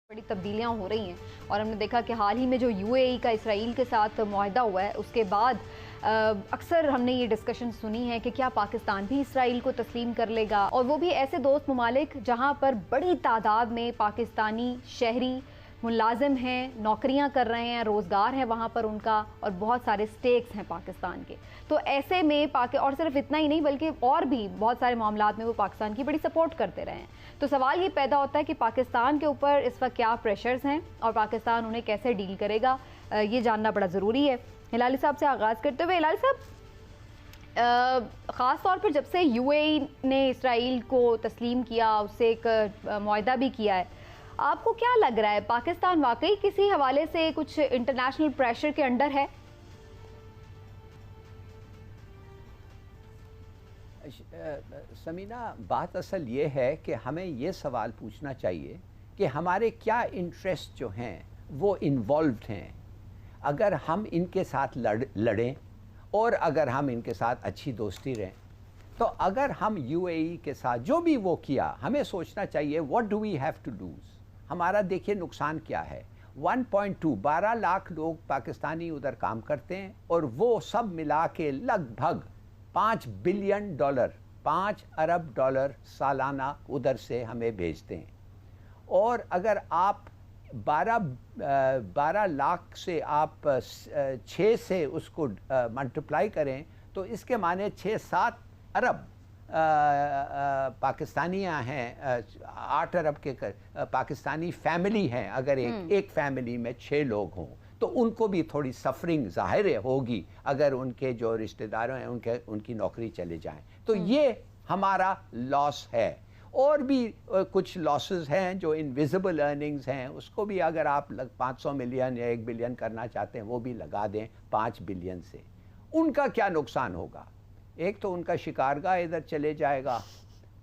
बड़ी तब्दीलियां हो रही हैं और हमने देखा कि हाल ही में जो यूएई का इसराइल के साथ मुआहदा हुआ है उसके बाद अक्सर हमने ये डिस्कशन सुनी है कि क्या पाकिस्तान भी इसराइल को तस्लीम कर लेगा, और वो भी ऐसे दोस्त ममालिक जहां पर बड़ी तादाद में पाकिस्तानी शहरी मुलाजिम हैं, नौकरियां कर रहे हैं, रोज़गार है वहाँ पर उनका, और बहुत सारे स्टेक्स हैं पाकिस्तान के। तो ऐसे में और सिर्फ इतना ही नहीं बल्कि और भी बहुत सारे मामलात में वो पाकिस्तान की बड़ी सपोर्ट करते रहे हैं। तो सवाल ये पैदा होता है कि पाकिस्तान के ऊपर इस वक्त क्या प्रेशर्स हैं और पाकिस्तान उन्हें कैसे डील करेगा, ये जानना बड़ा ज़रूरी है। हिलाली साहब से आगाज़ करते हुए, हिलाली साहब, ख़ास तौर पर जब से यूएई ने इसराइल को तस्लीम किया, उससे एक मुआहदा भी किया है, आपको क्या लग रहा है पाकिस्तान वाकई किसी हवाले से कुछ इंटरनेशनल प्रेशर के अंडर है? समीना, बात असल ये है कि हमें ये सवाल पूछना चाहिए कि हमारे क्या इंटरेस्ट जो हैं वो इन्वॉल्व्ड हैं। अगर हम इनके साथ लड़ें और अगर हम इनके साथ अच्छी दोस्ती रहें, तो अगर हम यूएई के साथ जो भी वो किया, हमें सोचना चाहिए what do we have to lose. हमारा देखिए नुकसान क्या है। 12 लाख लोग पाकिस्तानी उधर काम करते हैं और वो सब मिला के लगभग $5 बिलियन, 5 अरब डॉलर सालाना उधर से हमें भेजते हैं। और अगर आप 12 लाख से आप 6 से उसको मल्टीप्लाई करें तो इसके माने 6-7 अरब पाकिस्तानियाँ हैं, 8 अरब के पाकिस्तानी फैमिली हैं। अगर एक फैमिली में 6 लोग हों तो उनको भी थोड़ी सफरिंग ज़ाहिर होगी अगर उनके जो रिश्तेदारों हैं उनकी नौकरी चले जाएं। तो ये हमारा लॉस है। और भी कुछ लॉसेस हैं जो इनविजिबल अर्निंग्स हैं, उसको भी अगर आप 500 मिलियन या 1 बिलियन करना चाहते हैं वो भी लगा दें 5 बिलियन से। उनका क्या नुकसान होगा? एक तो उनका शिकारगाह इधर चले जाएगा,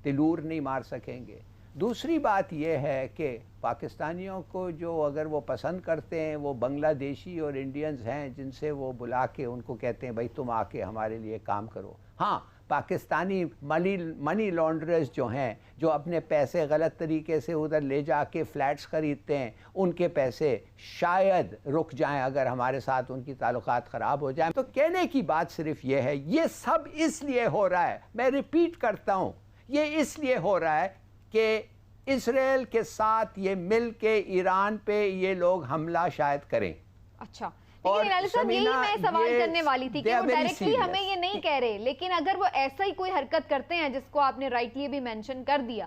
तिलूर नहीं मार सकेंगे। दूसरी बात यह है कि पाकिस्तानियों को जो अगर वो पसंद करते हैं, वो बांग्लादेशी और इंडियंस हैं जिनसे वो बुला के उनको कहते हैं भाई तुम आके हमारे लिए काम करो। हाँ, पाकिस्तानी मनी लॉन्ड्रर्स जो हैं, जो अपने पैसे गलत तरीके से उधर ले जाके फ्लैट्स ख़रीदते हैं, उनके पैसे शायद रुक जाएं अगर हमारे साथ उनकी ताल्लुकात ख़राब हो जाएं। तो कहने की बात सिर्फ ये है, ये सब इसलिए हो रहा है, मैं रिपीट करता हूँ, ये इसलिए हो रहा है कि इजराइल के साथ ये मिल के ईरान पे ये लोग हमला शायद करें। अच्छा, लेकिन हिलाली साहब यही मैं सवाल करने वाली थी कि वो डायरेक्टली हमें ये नहीं कह रहे, लेकिन अगर वो ऐसा ही कोई हरकत करते हैं जिसको आपने राइटली भी मेंशन कर दिया,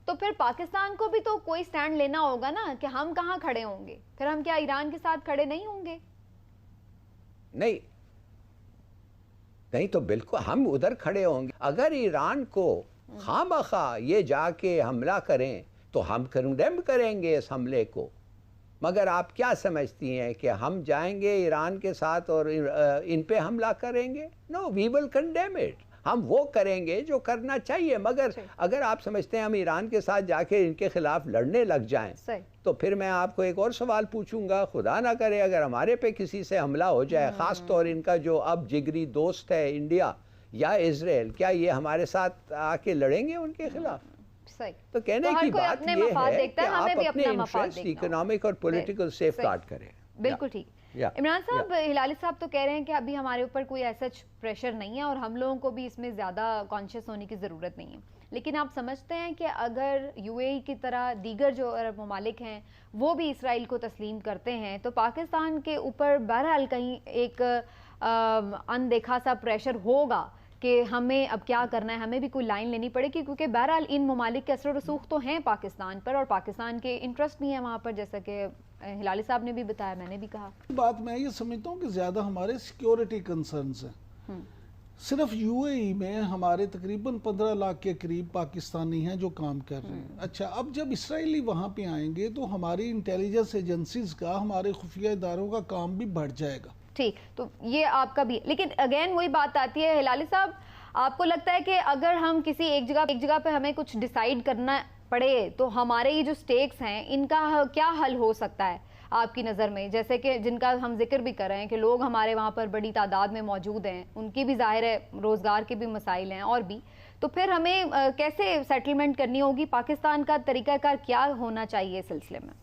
तो फिर पाकिस्तान को भी तो कोई स्टैंड लेना होगा ना कि हम कहाँ खड़े होंगे। फिर हम क्या ईरान के साथ खड़े नहीं होंगे? नहीं तो बिल्कुल हम उधर खड़े होंगे। अगर ईरान को खामखा ये जाके हमला करें तो हम कंडेम करेंगे इस हमले को। मगर आप क्या समझती हैं कि हम जाएंगे ईरान के साथ और इन पे हमला करेंगे? No, we will condemn it. हम वो करेंगे जो करना चाहिए। मगर अगर आप समझते हैं हम ईरान के साथ जाके इनके खिलाफ लड़ने लग जाएं, तो फिर मैं आपको एक और सवाल पूछूंगा, खुदा ना करे अगर हमारे पे किसी से हमला हो जाए, ख़ास तौर इनका जो अब जिगरी दोस्त है इंडिया या इजराइल, क्या ये हमारे साथ आके लड़ेंगे उनके खिलाफ? तो कहने की बात ये है कि आप अपने इंटरेस्ट इकोनॉमिक और पॉलिटिकल सेफगार्ड करें। बिल्कुल ठीक। इमरान साहब, हिलाली साहब तो कह रहे हैं कि अभी हमारे ऊपर कोई ऐसा प्रेशर नहीं है और हम लोगों को भी इसमें ज़्यादा कॉन्शियस होने की ज़रूरत नहीं है। लेकिन आप समझते हैं कि अगर यूएई की तरह दीगर जो अरब ममालिक हैं वो भी इसराइल को तस्लीम करते हैं तो पाकिस्तान के ऊपर बहरहाल कहीं एक अनदेखा सा प्रेशर होगा कि हमें अब क्या करना है, हमें भी कोई लाइन लेनी पड़ेगी, क्योंकि बहरहाल इन ममालिक के असर रसूख तो हैं पाकिस्तान पर और पाकिस्तान के इंटरेस्ट भी हैं वहाँ पर, जैसा कि हिलाली साहब ने भी बताया, मैंने भी कहा। बात मैं ये समझता हूँ कि ज़्यादा हमारे सिक्योरिटी कंसर्न्स हैं। सिर्फ यूएई में हमारे तकरीबन 15 लाख के करीब पाकिस्तानी हैं जो काम कर रहे हैं। अच्छा, अब जब इसराइली वहाँ पे आएंगे तो हमारी इंटेलिजेंस एजेंसीज का, हमारे खुफिया इदारों का काम भी बढ़ जाएगा। ठीक, तो ये आपका भी, लेकिन अगेन वही बात आती है हिलाली साहब, आपको लगता है कि अगर हम किसी एक जगह पे हमें कुछ डिसाइड करना पड़े तो हमारे ये जो स्टेक्स हैं इनका क्या हल हो सकता है आपकी नज़र में? जैसे कि जिनका हम जिक्र भी कर रहे हैं कि लोग हमारे वहाँ पर बड़ी तादाद में मौजूद हैं, उनकी भी ज़ाहिर है रोज़गार के भी मसाइल हैं और भी, तो फिर हमें कैसे सेटलमेंट करनी होगी? पाकिस्तान का तरीक़ाकार क्या होना चाहिए इस सिलसिले में?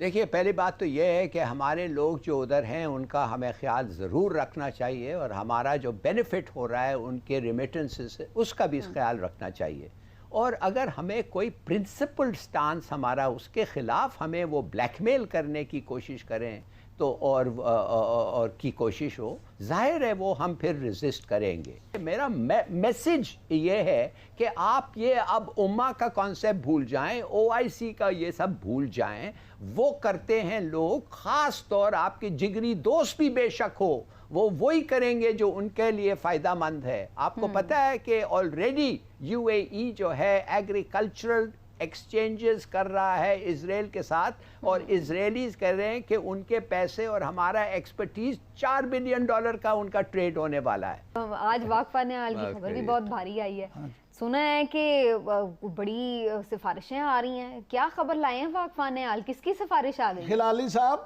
دیکھیے پہلی بات تو یہ ہے کہ ہمارے لوگ جو ادھر ہیں ان کا ہمیں خیال ضرور رکھنا چاہیے، اور ہمارا جو بینیفٹ ہو رہا ہے ان کے ریمیٹنسز سے اس کا بھی خیال رکھنا چاہیے۔ اور اگر ہمیں کوئی پرنسپل سٹانس ہمارا اس کے خلاف ہمیں وہ بلیک میل کرنے کی کوشش کریں تو اور کی کوشش ہو، ظاہر ہے وہ ہم پھر ریزسٹ کریں گے۔ میرا میسج یہ ہے کہ آپ یہ اب امہ کا کانسیپٹ بھول جائیں، OIC کا یہ سب بھول جائیں۔ وہ کرتے ہیں لوگ، خاص طور آپ کے جگری دوست بھی بے شک ہو، وہ وہی کریں گے جو ان کے لیے فائدہ مند ہے۔ آپ کو پتہ ہے کہ آلریڈی UAE جو ہے ایگریکلچرل ایکسچینجز کر رہا ہے اسرائیل کے ساتھ، اور اسرائیلیز کہہ رہے ہیں کہ ان کے پیسے اور ہمارا ایکسپرٹیز $4 بلین کا ان کا ٹریڈ ہونے والا ہے۔ آج واقفہ نہال کی خبر بھی بہت بھاری آئی ہے، سنا ہے کہ بڑی سفارشیں آ رہی ہیں، کیا خبر لائے ہیں واقفہ نہال؟ کس کی سفارش آ گئی؟ ہلالی صاحب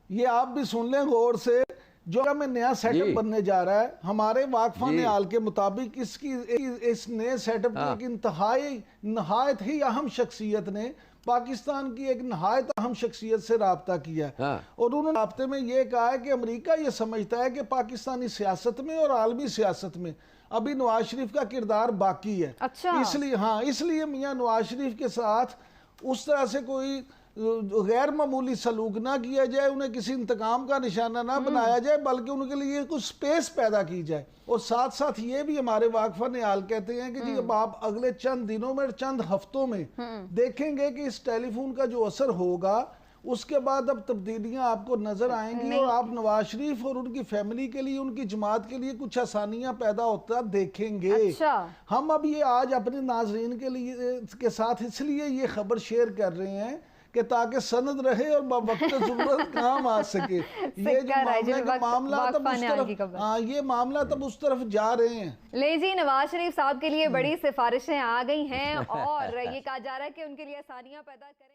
یہ آپ بھی سن لیں غور سے، جو ہمیں نیا سیٹ اپ بننے جا رہا ہے ہمارے واقفہ نہال کے مطابق، اس نئے سیٹ اپ کی ایک نہایت ہی اہم شخصیت نے پاکستان کی ایک نہایت اہم شخصیت سے رابطہ کیا ہے، اور انہوں نے رابطے میں یہ کہا ہے کہ امریکہ یہ سمجھتا ہے کہ پاکستانی سیاست میں اور عالمی سیاست میں ابھی نواز شریف کا کردار باقی ہے۔ اچھا، اس لیے میاں نواز شریف کے ساتھ اس طرح سے کوئی غیر معمولی سلوک نہ کیا جائے، انہیں کسی انتقام کا نشانہ نہ بنایا جائے، بلکہ ان کے لیے کچھ سپیس پیدا کی جائے۔ اور ساتھ ساتھ یہ بھی ہمارے واقفہ نہال کہتے ہیں کہ جی اب آپ اگلے چند دنوں میں، چند ہفتوں میں دیکھیں گے کہ اس ٹیلی فون کا جو اثر ہوگا، اس کے بعد اب تبدیلیاں آپ کو نظر آئیں گی، اور آپ نواز شریف اور ان کی فیملی کے لیے، ان کی جماعت کے لیے کچھ آسانیاں پیدا ہوتا دیکھیں گے۔ ہم اب یہ آج اپنے ناظرین کے ساتھ اس لیے یہ خبر شیئر کر رہے ہیں کہ تاکہ سند رہے اور وقت ضرورت کام آ سکے۔ یہ جو معاملات اب اس طرف جا رہے ہیں۔ لے جی، نواز شریف صاحب کے لیے بڑی سفارشیں آ گئی ہیں، اور یہ کہا جا رہا ہے کہ ان کے لیے آسانیاں پیدا کریں۔